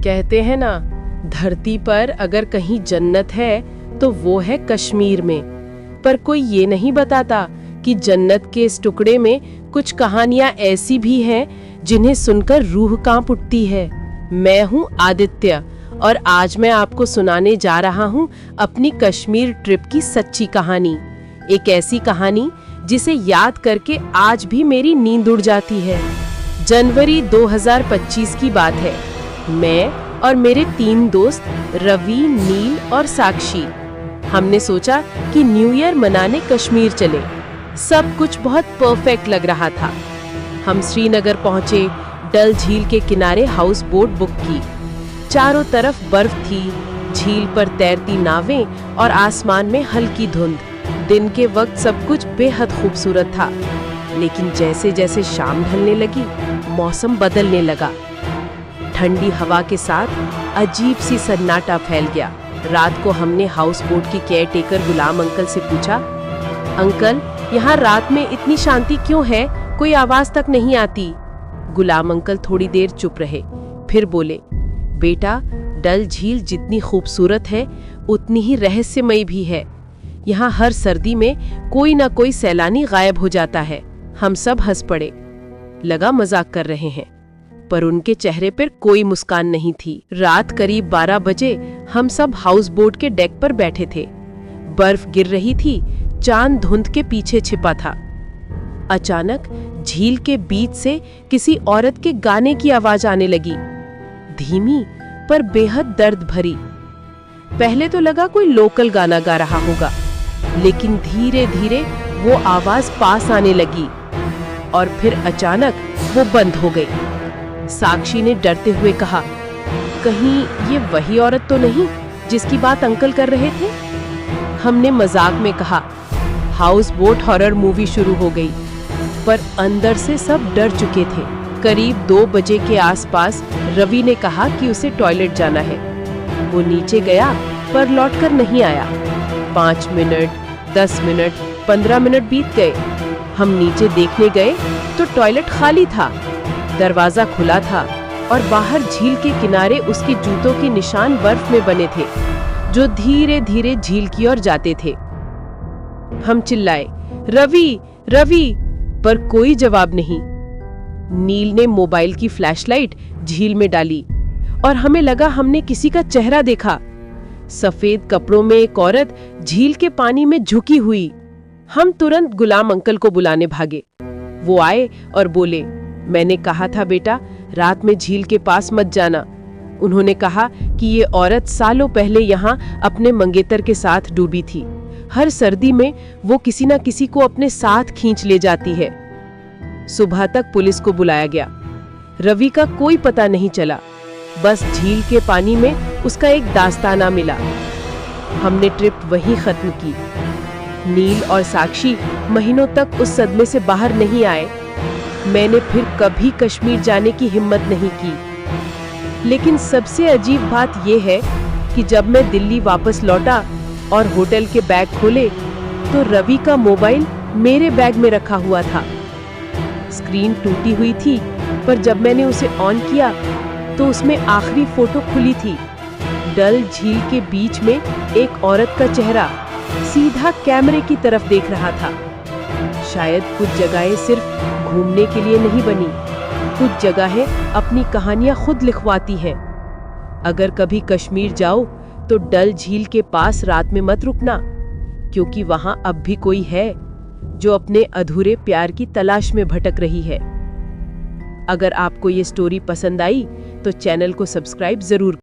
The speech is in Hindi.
कहते हैं ना, धरती पर अगर कहीं जन्नत है तो वो है कश्मीर में। पर कोई ये नहीं बताता कि जन्नत के इस टुकड़े में कुछ कहानियां ऐसी भी हैं जिन्हें सुनकर रूह कांप उठती है। मैं हूं आदित्य और आज मैं आपको सुनाने जा रहा हूं अपनी कश्मीर ट्रिप की सच्ची कहानी। एक ऐसी कहानी जिसे याद करके आज भी मेरी नींद उड़ जाती है। जनवरी 2025 की बात है। मैं और मेरे 3 दोस्त रवि, नील और साक्षी, हमने सोचा कि न्यू ईयर मनाने कश्मीर चले। सब कुछ बहुत परफेक्ट लग रहा था। हम श्रीनगर पहुंचे, डल झील के किनारे हाउस बोट बुक की। चारों तरफ बर्फ थी, झील पर तैरती नावें और आसमान में हल्की धुंध। दिन के वक्त सब कुछ बेहद खूबसूरत था, लेकिन जैसे जैसे शाम ढलने लगी मौसम बदलने लगा। ठंडी हवा के साथ अजीब सी सन्नाटा फैल गया। रात को हमने हाउस बोट की केयरटेकर गुलाम अंकल से पूछा, अंकल यहाँ रात में इतनी शांति क्यों है, कोई आवाज तक नहीं आती। गुलाम अंकल थोड़ी देर चुप रहे, फिर बोले, बेटा डल झील जितनी खूबसूरत है उतनी ही रहस्यमयी भी है। यहाँ हर सर्दी में कोई ना कोई सैलानी गायब हो जाता है। हम सब हंस पड़े, लगा मजाक कर रहे हैं, पर उनके चेहरे पर कोई मुस्कान नहीं थी। रात करीब 12 बजे हम सब हाउस बोट के डेक पर बैठे थे। बर्फ गिर रही थी, चांद धुंध के पीछे छिपा था। अचानक झील के बीच से किसी औरत के गाने की आवाज आने लगी, धीमी पर बेहद दर्द भरी। पहले तो लगा कोई लोकल गाना गा रहा होगा, लेकिन धीरे धीरे वो आवाज पास आने लगी और फिर अचानक वो बंद हो गई। साक्षी ने डरते हुए कहा, कहीं ये वही औरत तो नहीं जिसकी बात अंकल कर रहे थे। हमने मजाक में कहा, हाउस बोट हॉरर मूवी शुरू हो गई, पर अंदर से सब डर चुके थे। करीब 2 बजे के आसपास रवि ने कहा कि उसे टॉयलेट जाना है। वो नीचे गया पर लौटकर नहीं आया। 5 मिनट, 10 मिनट, 15 मिनट बीत गए। हम नीचे देखने गए तो टॉयलेट खाली था। दरवाजा खुला था और बाहर झील के किनारे उसके जूतों के निशान बर्फ में बने थे, जो धीरे धीरे झील की ओर जाते थे। हम चिल्लाए, रवि रवि, पर कोई जवाब नहीं। नील ने मोबाइल की फ्लैशलाइट झील में डाली और हमें लगा हमने किसी का चेहरा देखा। सफेद कपड़ों में एक औरत झील के पानी में झुकी हुई। हम तुरंत गुलाम अंकल को बुलाने भागे। वो आए और बोले, मैंने कहा था बेटा, रात में झील के पास मत जाना। उन्होंने कहा कि ये औरत सालों पहले यहाँ अपने मंगेतर के साथ डूबी थी। हर सर्दी में वो किसी न किसी को अपने साथ खींच ले जाती है। सुबह तक पुलिस को बुलाया गया। रवि का कोई पता नहीं चला, बस झील के पानी में उसका एक दास्ताना मिला। हमने ट्रिप वहीं खत्म की। नील और साक्षी महीनों तक उस सदमे से बाहर नहीं आए। मैंने फिर कभी कश्मीर जाने की हिम्मत नहीं की। लेकिन सबसे अजीब बात यह है कि जब मैं दिल्ली वापस लौटा और होटल के बैग खोले तो रवि का मोबाइल मेरे बैग में रखा हुआ था। स्क्रीन टूटी हुई थी, पर जब मैंने उसे ऑन किया तो उसमें आखिरी फोटो खुली थी। डल झील के बीच में एक औरत का चेहरा सीधा कैमरे की तरफ देख रहा था। शायद कुछ जगहें सिर्फ घूमने के लिए नहीं बनी, कुछ जगहें अपनी कहानियां खुद लिखवाती हैं। अगर कभी कश्मीर जाओ तो डल झील के पास रात में मत रुकना, क्योंकि वहां अब भी कोई है जो अपने अधूरे प्यार की तलाश में भटक रही है। अगर आपको ये स्टोरी पसंद आई तो चैनल को सब्सक्राइब जरूर